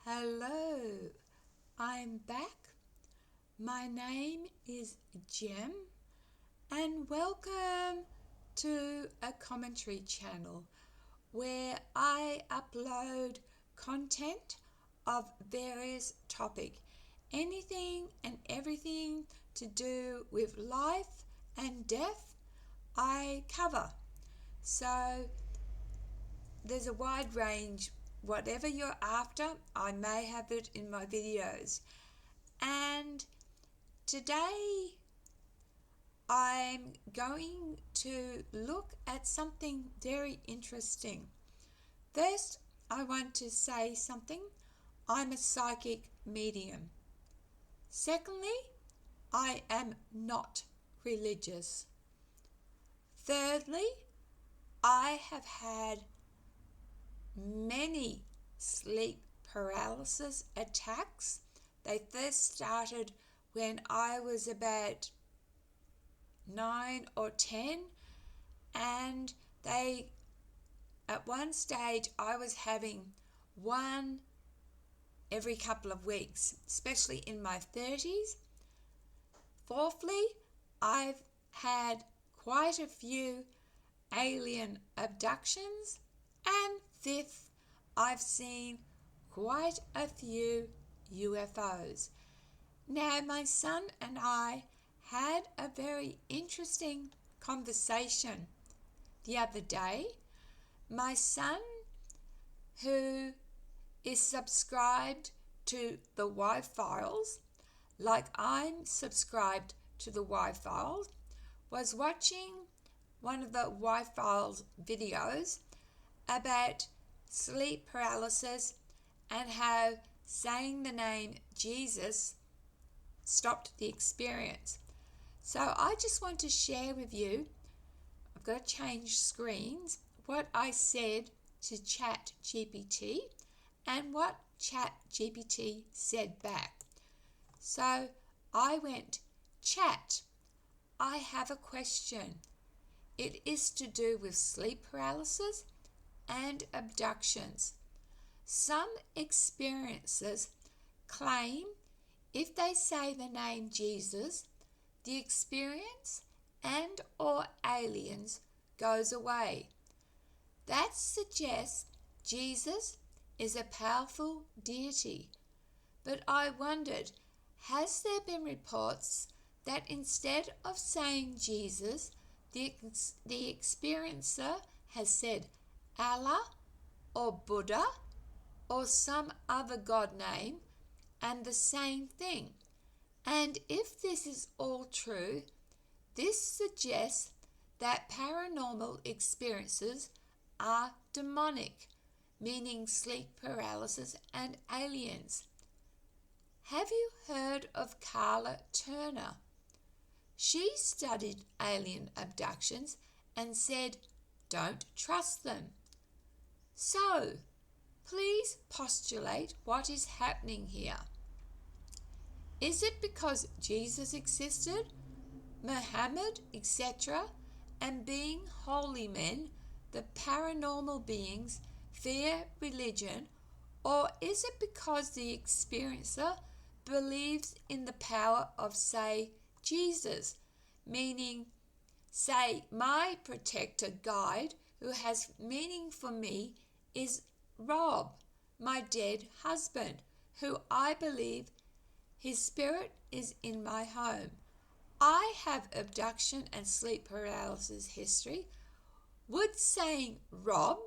Hello, I'm back. My name is Jem, and welcome to a commentary channel where I upload content of various topics, anything and everything to do with life and death I cover. So there's a wide range. Whatever you're after, I may have it in my videos. And today I'm going to look at something very interesting. First, I want to say something. I'm a psychic medium. Secondly, I am not religious. Thirdly, I have had many sleep paralysis attacks. They first started when I was about 9 or 10, and at one stage I was having one every couple of weeks, especially in my 30s. Fourthly, I've had quite a few alien abductions, and fifth, I've seen quite a few UFOs. Now, my son and I had a very interesting conversation the other day. My son, who is subscribed to the Y-Files, like I'm subscribed to the Y-Files, was watching one of the Y-Files videos about sleep paralysis and how saying the name Jesus stopped the experience. So I just want to share with you, I've got to change screens, what I said to Chat GPT and what Chat GPT said back. So I went, Chat, I have a question. It is to do with sleep paralysis and abductions. Some experiencers claim if they say the name Jesus, the experience and or aliens goes away. That suggests Jesus is a powerful deity. But I wondered, has there been reports that instead of saying Jesus, the experiencer has said Allah or Buddha or some other god name and the same thing? And if this is all true, this suggests that paranormal experiences are demonic, meaning sleep paralysis and aliens. Have you heard of Karla Turner? She studied alien abductions and said, don't trust them. So, please postulate what is happening here. Is it because Jesus existed, Muhammad, etc., and being holy men, the paranormal beings fear religion, or is it because the experiencer believes in the power of, say, Jesus, meaning, say, my protector guide who has meaning for me is Rob, my dead husband, who I believe his spirit is in my home. I have abduction and sleep paralysis history. Would saying Rob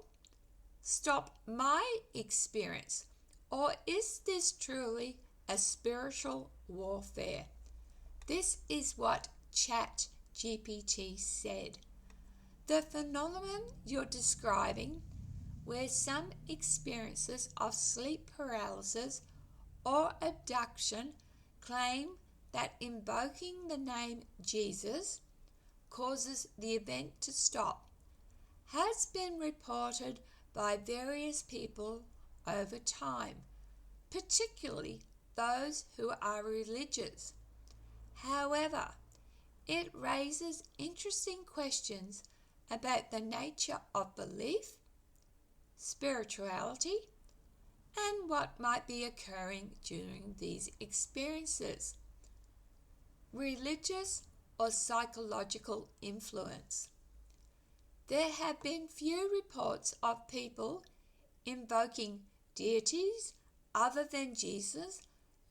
stop my experience, or is this truly a spiritual warfare? This is what Chat GPT said. The phenomenon you're describing, where some experiences of sleep paralysis or abduction claim that invoking the name Jesus causes the event to stop, has been reported by various people over time, particularly those who are religious. However, it raises interesting questions about the nature of belief, spirituality, and what might be occurring during these experiences. Religious or psychological influence. There have been few reports of people invoking deities other than Jesus,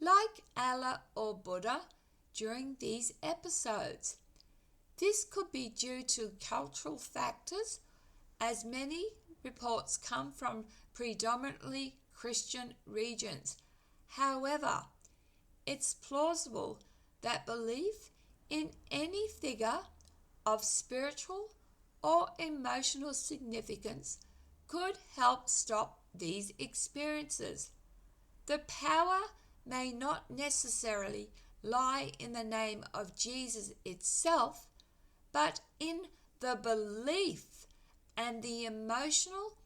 like Allah or Buddha, during these episodes. This could be due to cultural factors, as many reports come from predominantly Christian regions. However, it's plausible that belief in any figure of spiritual or emotional significance could help stop these experiences. The power may not necessarily lie in the name of Jesus itself, but in the belief and the emotional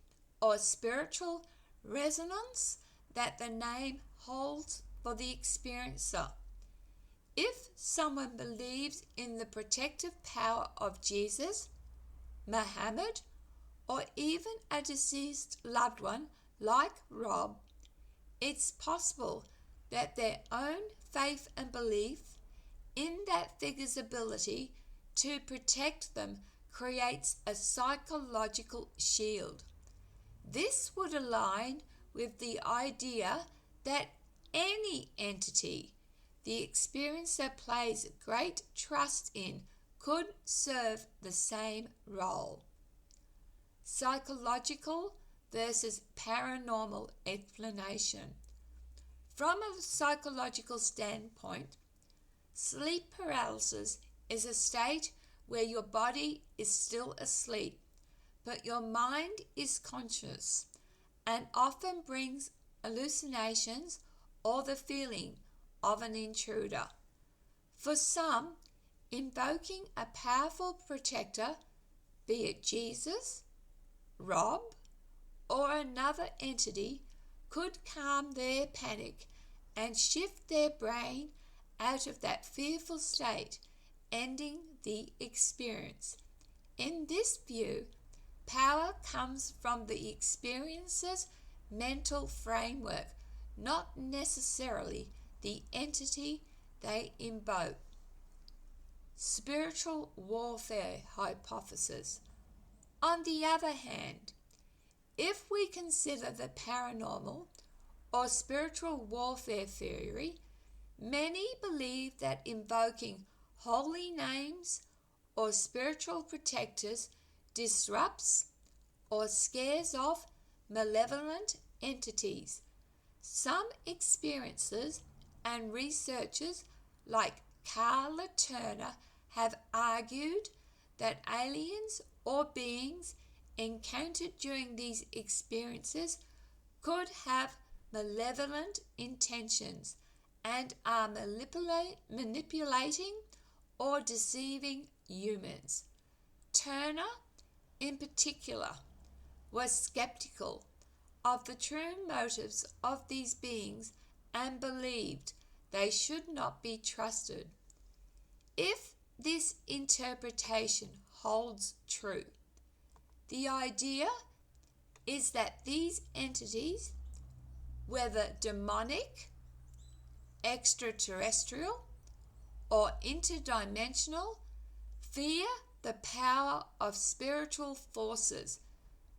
or spiritual resonance that the name holds for the experiencer. If someone believes in the protective power of Jesus, Muhammad, or even a deceased loved one like Rob, it's possible that their own faith and belief in that figure's ability to protect them creates a psychological shield. This would align with the idea that any entity the experiencer plays great trust in could serve the same role. Psychological versus paranormal explanation. From a psychological standpoint, sleep paralysis is a state where your body is still asleep, but your mind is conscious and often brings hallucinations or the feeling of an intruder. For some, invoking a powerful protector, be it Jesus, Rob, or another entity, could calm their panic and shift their brain out of that fearful state, ending the experience. In this view, power comes from the experiencer's mental framework, not necessarily the entity they invoke. Spiritual warfare hypothesis. On the other hand, if we consider the paranormal or spiritual warfare theory, many believe that invoking holy names or spiritual protectors disrupts or scares off malevolent entities. Some experiencers and researchers like Karla Turner have argued that aliens or beings encountered during these experiences could have malevolent intentions and are manipulating or deceiving humans. Turner, in particular, was skeptical of the true motives of these beings and believed they should not be trusted. If this interpretation holds true, the idea is that these entities, whether demonic, extraterrestrial, or interdimensional, fear the power of spiritual forces,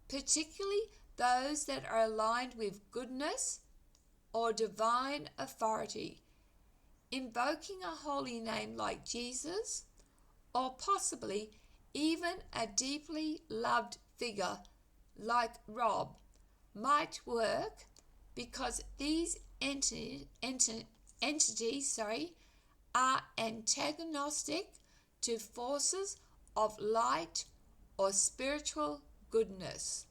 particularly those that are aligned with goodness or divine authority. Invoking a holy name like Jesus, or possibly even a deeply loved figure like Rob, might work because these entities are antagonistic to forces of light or spiritual goodness.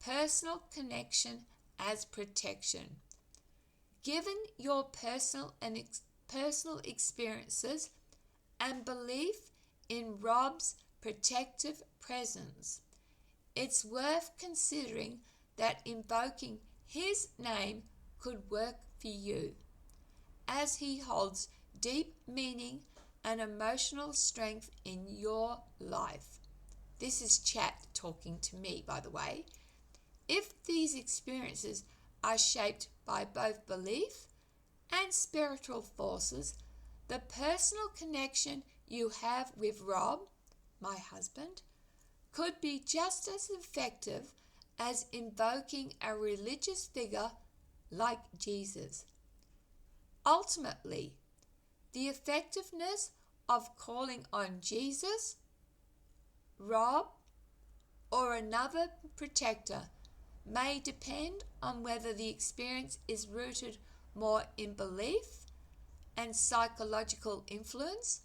Personal connection as protection. Given your personal experiences and belief in Rob's protective presence, it's worth considering that invoking his name could work for you, as he holds deep meaning and emotional strength in your life. This is Chat talking to me, by the way. If these experiences are shaped by both belief and spiritual forces, the personal connection you have with Rob, my husband, could be just as effective as invoking a religious figure like Jesus. Ultimately, the effectiveness of calling on Jesus, Rob, or another protector may depend on whether the experience is rooted more in belief and psychological influence,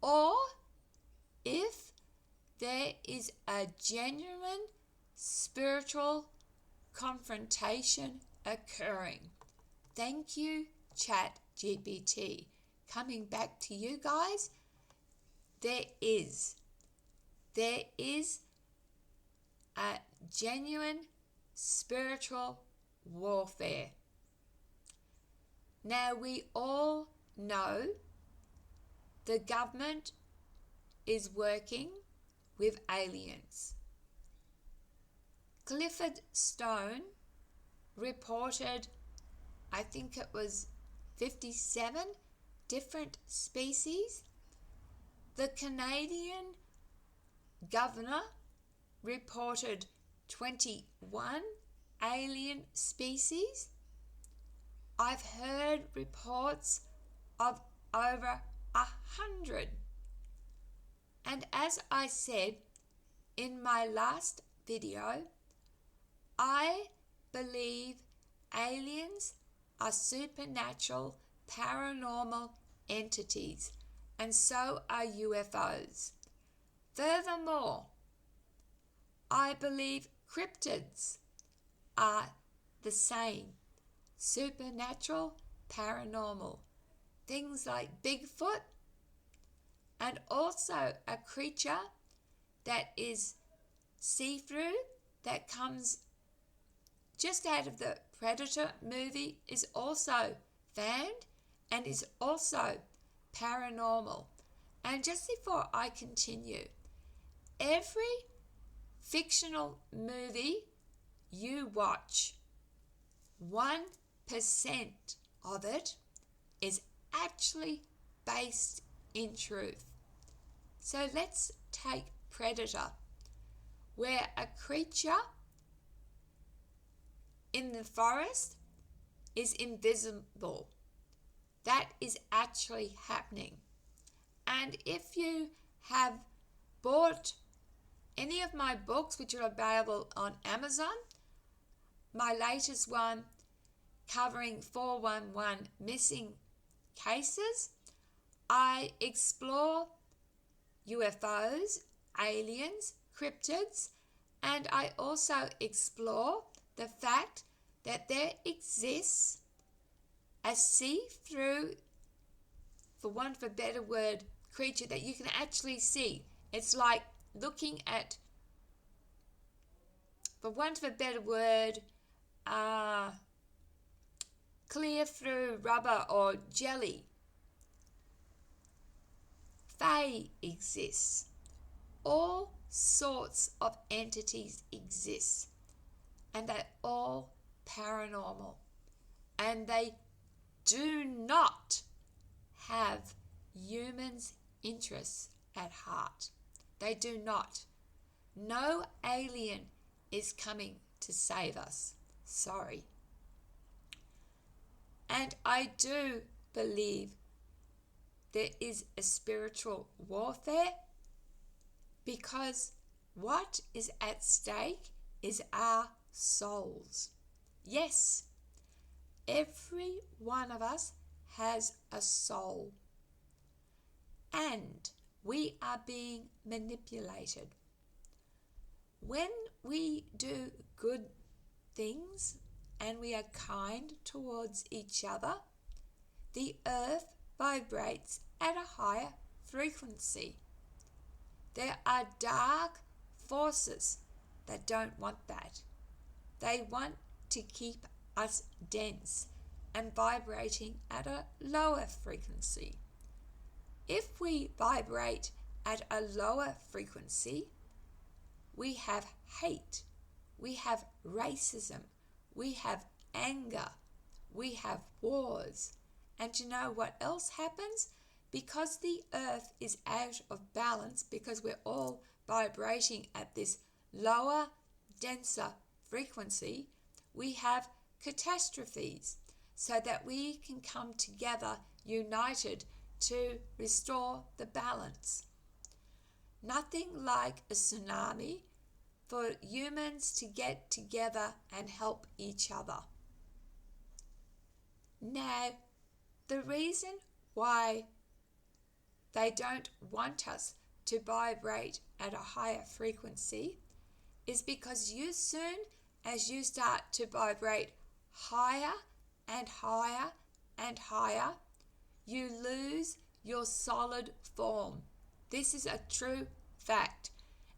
or if there is a genuine spiritual confrontation occurring. Thank you, ChatGPT. Coming back to you guys, there is a genuine spiritual warfare. Now, we all know the government is working with aliens. Clifford Stone reported, I think it was 57 different species. The Canadian governor reported 21 alien species. I've heard reports of over 100. And as I said in my last video, I believe aliens are supernatural, paranormal entities, and so are UFOs. Furthermore, I believe cryptids are the same, supernatural, paranormal. Things like Bigfoot, and also a creature that is see-through, that comes just out of the Predator movie, is also found and is also paranormal. And just before I continue, every fictional movie you watch, 1% of it is actually based in truth. So let's take Predator, where a creature in the forest is invisible. That is actually happening. And if you have bought any of my books, which are available on Amazon, my latest one covering 411 missing cases, I explore UFOs, aliens, cryptids, and I also explore the fact that there exists a see-through, for want of a better word, creature that you can actually see. It's like looking at, for want of a better word, clear through rubber or jelly. Fae exists. All sorts of entities exist, and they're all paranormal, and they do not have humans' interests at heart. They do not. No alien is coming to save us. Sorry. And I do believe there is a spiritual warfare, because what is at stake is our souls. Yes, every one of us has a soul, and we are being manipulated. When we do good things and we are kind towards each other, the earth vibrates at a higher frequency. There are dark forces that don't want that. They want to keep us dense and vibrating at a lower frequency. If we vibrate at a lower frequency, we have hate, we have racism, we have anger. We have wars. And you know what else happens? Because the earth is out of balance, because we're all vibrating at this lower, denser frequency, we have catastrophes, so that we can come together united to restore the balance. Nothing like a tsunami for humans to get together and help each other. Now, the reason why they don't want us to vibrate at a higher frequency is because soon as you start to vibrate higher and higher and higher, you lose your solid form. This is a true fact.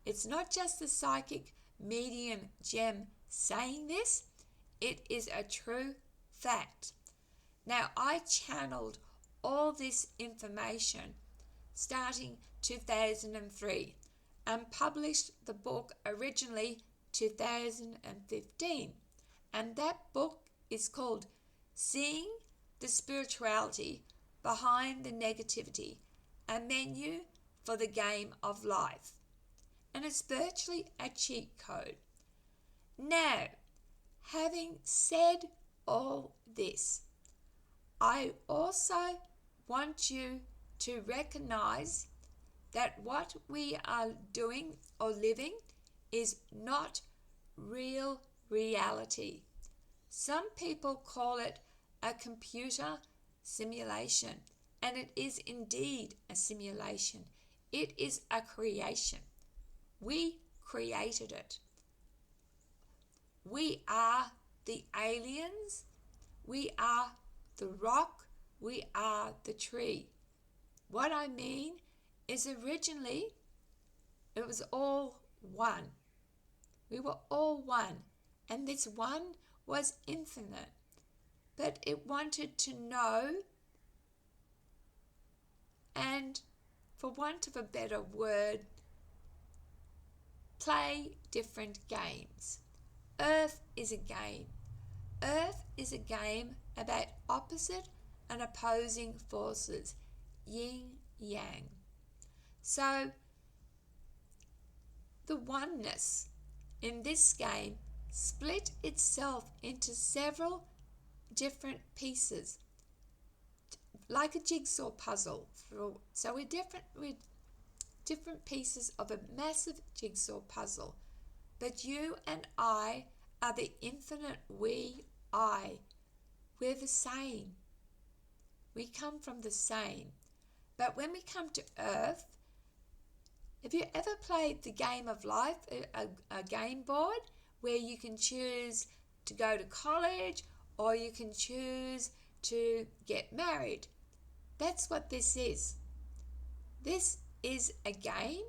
It's not just the psychic medium gem saying this, it is a true fact. Now, I channeled all this information starting 2003 and published the book originally 2015. And that book is called Seeing the Spirituality Behind the Negativity, a Menu for the Game of Life. And it's virtually a cheat code. Now, having said all this, I also want you to recognize that what we are doing or living is not real reality. Some people call it a computer simulation, and it is indeed a simulation. It is a creation. We created it. We are the aliens. We are the rock. We are the tree. What I mean is originally it was all one. We were all one. And this one was infinite. But it wanted to know, and for want of a better word, play different games. Earth is a game. Earth is a game about opposite and opposing forces, yin yang. So the oneness in this game split itself into several different pieces, like a jigsaw puzzle. So we're different pieces of a massive jigsaw puzzle. But you and I are the infinite we, I. We're the same. We come from the same. But when we come to Earth, have you ever played the game of life, a game board, where you can choose to go to college or you can choose to get married? That's what this is. This is a game.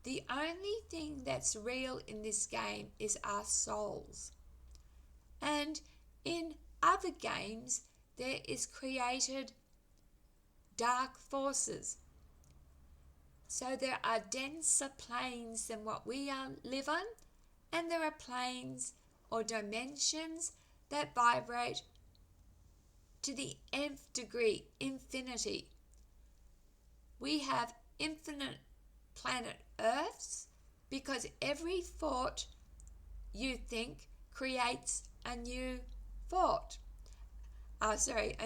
The only thing that's real in this game is our souls. And in other games, there is created dark forces. So there are denser planes than what we live on, and there are planes or dimensions that vibrate to the nth degree, infinity. We have infinite planet Earths because every thought you think creates a new thought. A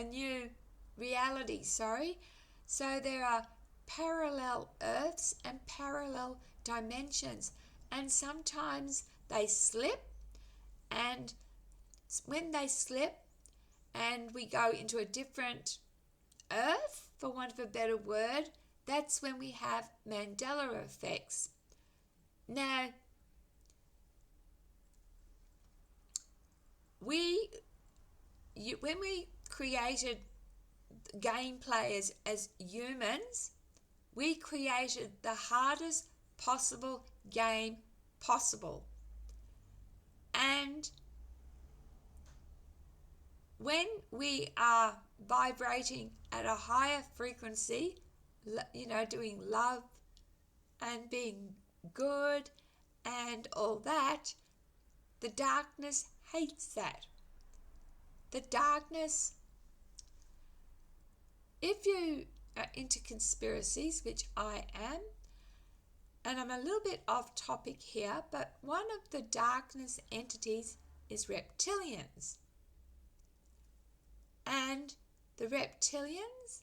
new reality, So there are parallel Earths and parallel dimensions, and sometimes they slip, and when they slip and we go into a different Earth, for want of a better word, that's when we have Mandela effects. Now, when we created game players as humans, we created the hardest possible game possible. And when we are vibrating at a higher frequency, doing love and being good and all that, the darkness hates that. The darkness, if you are into conspiracies, which I am, and I'm a little bit off topic here, but one of the darkness entities is reptilians. And the reptilians,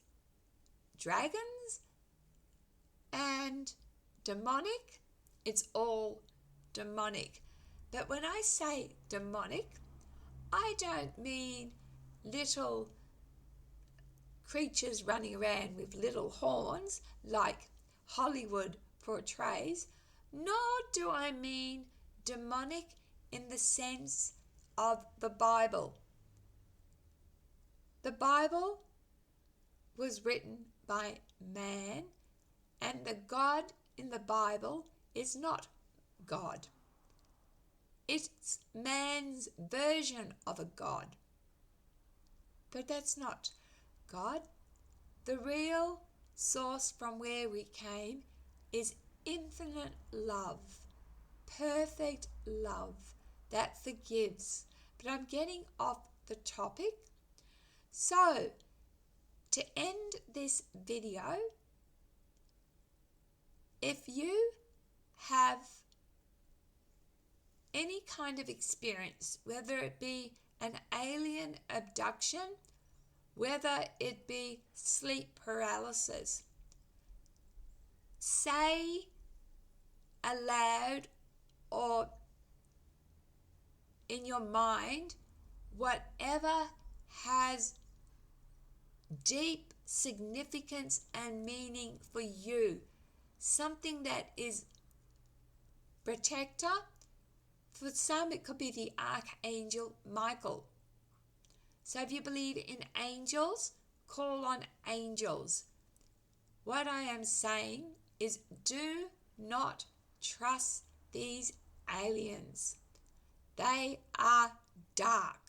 dragons, and demonic, it's all demonic. But when I say demonic, I don't mean little creatures running around with little horns like Hollywood portrays, nor do I mean demonic in the sense of the Bible. The Bible was written by man, and the God in the Bible is not God. It's man's version of a God. But that's not God. The real source from where we came is infinite love, perfect love that forgives. But I'm getting off the topic. So, to end this video, if you have any kind of experience, whether it be an alien abduction, whether it be sleep paralysis, say aloud or in your mind whatever has deep significance and meaning for you, something that is protector. For some, it could be the Archangel Michael. So if you believe in angels, call on angels. What I am saying is, do not trust these aliens. They are dark.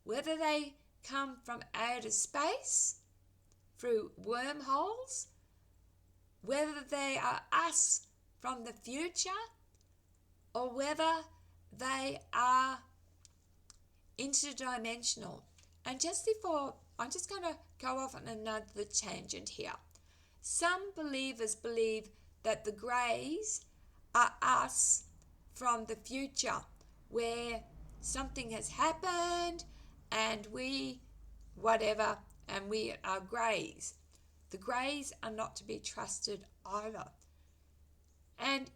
Whether they come from outer space, through wormholes, whether they are us from the future, or whether they are interdimensional. And just before, I'm just going to go off on another tangent here. Some believers believe that the greys are us from the future, where something has happened and we whatever, and we are greys. The greys are not to be trusted either. And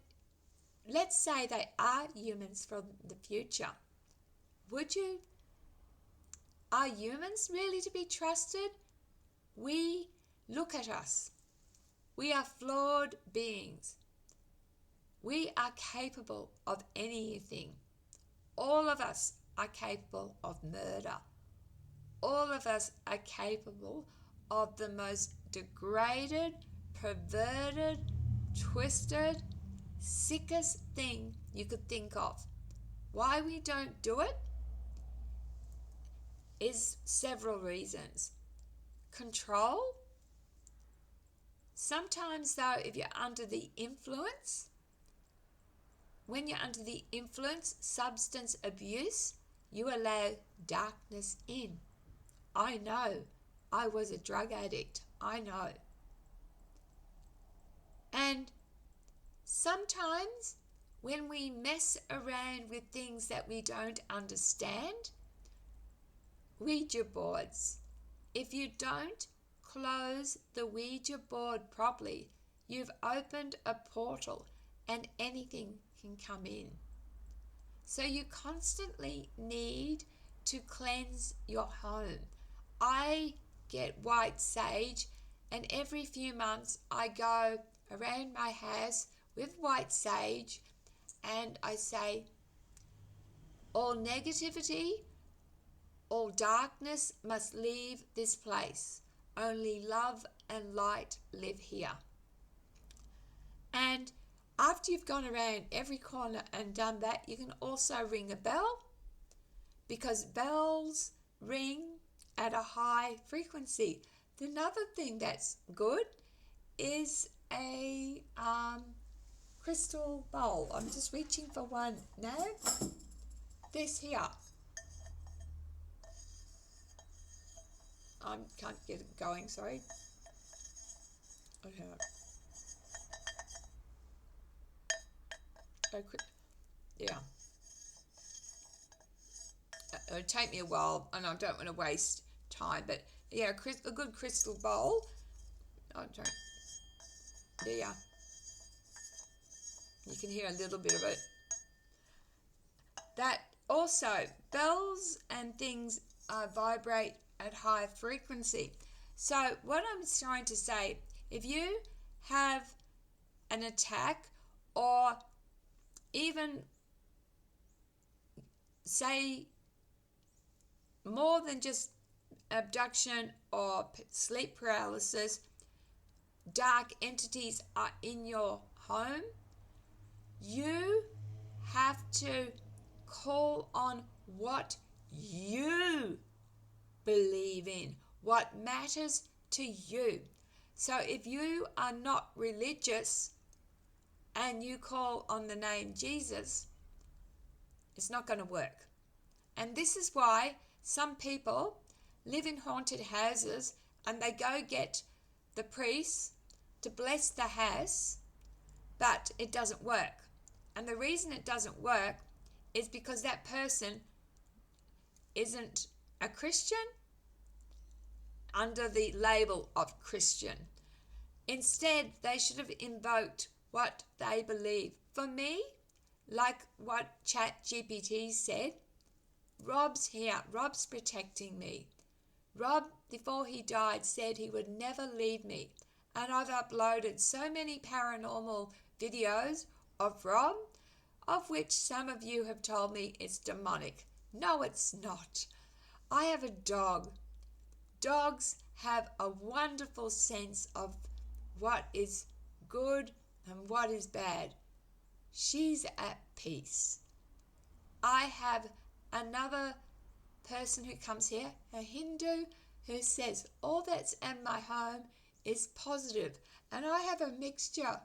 let's say they are humans from the future. Are humans really to be trusted? Look at us. We are flawed beings. We are capable of anything. All of us are capable of murder. All of us are capable of the most degraded, perverted, twisted, sickest thing you could think of. Why we don't do it is several reasons. Control. Sometimes though, if you're under the influence, when you're under the influence, substance abuse, you allow darkness in. I know. I was a drug addict. I know. And sometimes when we mess around with things that we don't understand, Ouija boards. If you don't close the Ouija board properly, you've opened a portal and anything can come in. So you constantly need to cleanse your home. I get white sage, and every few months I go around my house with white sage and I say, all negativity, all darkness must leave this place. Only love and light live here. And after you've gone around every corner and done that, you can also ring a bell, because bells ring at a high frequency. Another thing that's good is a crystal bowl. I'm just reaching for one now. This here. I can't get it going, sorry. Okay. Yeah. It'll take me a while, and I don't want to waste time, but yeah, a good crystal bowl. I don't. Yeah. You can hear a little bit of it. That also, bells and things vibrate at high frequency. So what I'm trying to say, if you have an attack, or even say more than just abduction or sleep paralysis, dark entities are in your home, you have to call on what you believe in, what matters to you. So if you are not religious and you call on the name Jesus, it's not going to work. And this is why some people live in haunted houses and they go get the priest to bless the house, but it doesn't work. And the reason it doesn't work is because that person isn't a Christian under the label of Christian. Instead, they should have invoked what they believe. For me, like what ChatGPT said, Rob's here. Rob's protecting me. Rob, before he died, said he would never leave me. And I've uploaded so many paranormal videos of Rob, of which some of you have told me it's demonic. No, it's not. I have a dog. Dogs have a wonderful sense of what is good and what is bad. She's at peace. I have another person who comes here, a Hindu, who says all that's in my home is positive. And I have a mixture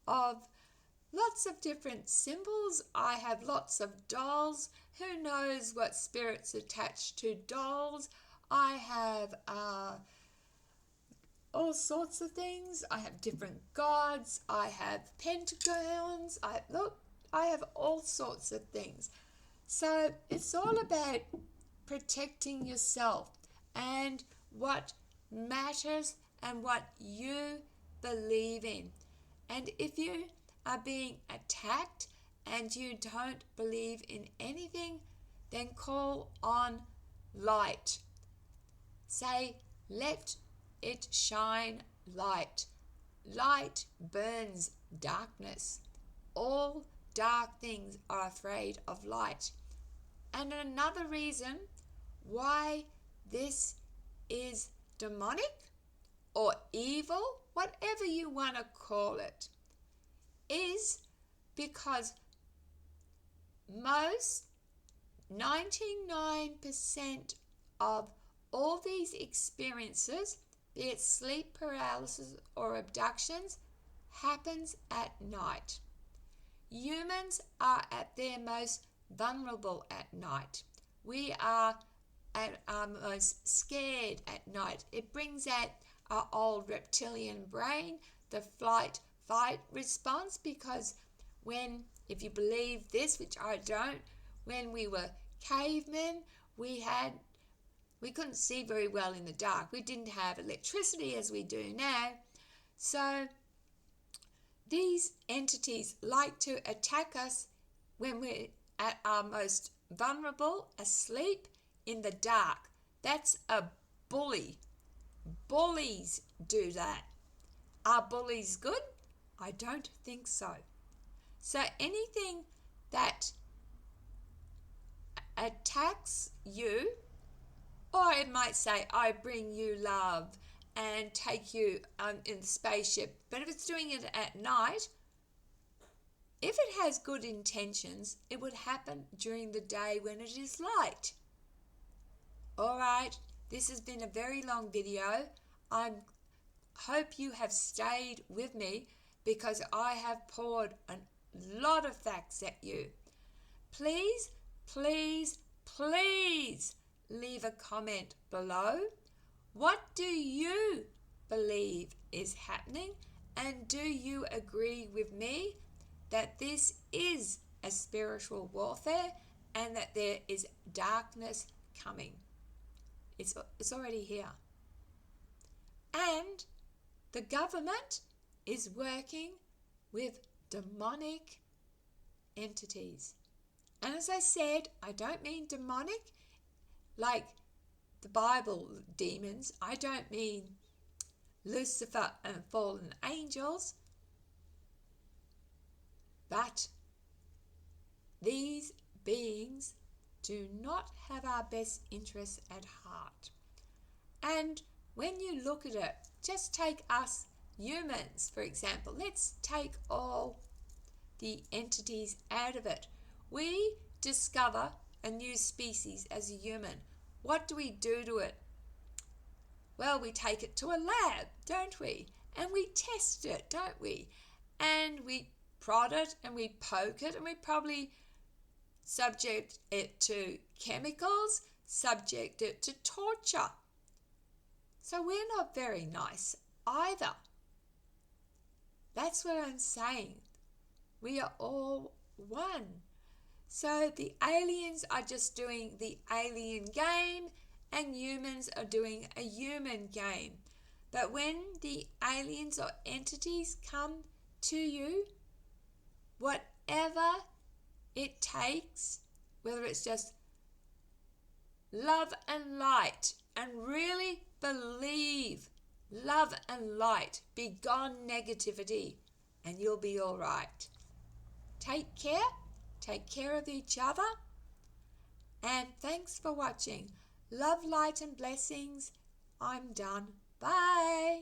of lots of different symbols. I have lots of dolls. Who knows what spirits attached to dolls? I have all sorts of things. I have different gods. I have pentagons. I have all sorts of things. So it's all about protecting yourself and what matters and what you believe in. And if you are being attacked and you don't believe in anything, then call on light. Say, let it shine light. Light burns darkness. All dark things are afraid of light. And another reason why this is demonic or evil, whatever you want to call it, is because most 99% of all these experiences, be it sleep paralysis or abductions, happens at night. Humans are at their most vulnerable at night. We are at our most scared at night. It brings out our old reptilian brain, the flight-fight response, because if you believe this, which I don't, when we were cavemen, we couldn't see very well in the dark. We didn't have electricity as we do now. So these entities like to attack us when we're at our most vulnerable, asleep, in the dark. That's a bully. Bullies do that. Are bullies good? I don't think so. So anything that attacks you, or it might say, I bring you love and take you in the spaceship. But if it's doing it at night, if it has good intentions, it would happen during the day when it is light. All right, this has been a very long video. I hope you have stayed with me because I have poured a lot of facts at you. Please, please, please leave a comment below What do you believe is happening? And do you agree with me that this is a spiritual warfare and that there is darkness coming? It's already here. And the government is working with demonic entities. And as I said, I don't mean demonic like the Bible demons. I don't mean Lucifer and fallen angels. But these beings do not have our best interests at heart. And when you look at it, just take us humans, for example. Let's take all the entities out of it. We discover a new species as a human. What do we do to it? Well, we take it to a lab, don't we? And we test it, don't we? And we prod it and we poke it and we probably subject it to chemicals, subject it to torture. So we're not very nice either. That's what I'm saying. We are all one. So the aliens are just doing the alien game and humans are doing a human game. But when the aliens or entities come to you, whatever it takes, whether it's just love and light, and really believe love and light, be gone negativity, and you'll be all right. Take care of each other, and thanks for watching. Love, light, and blessings. I'm done. Bye.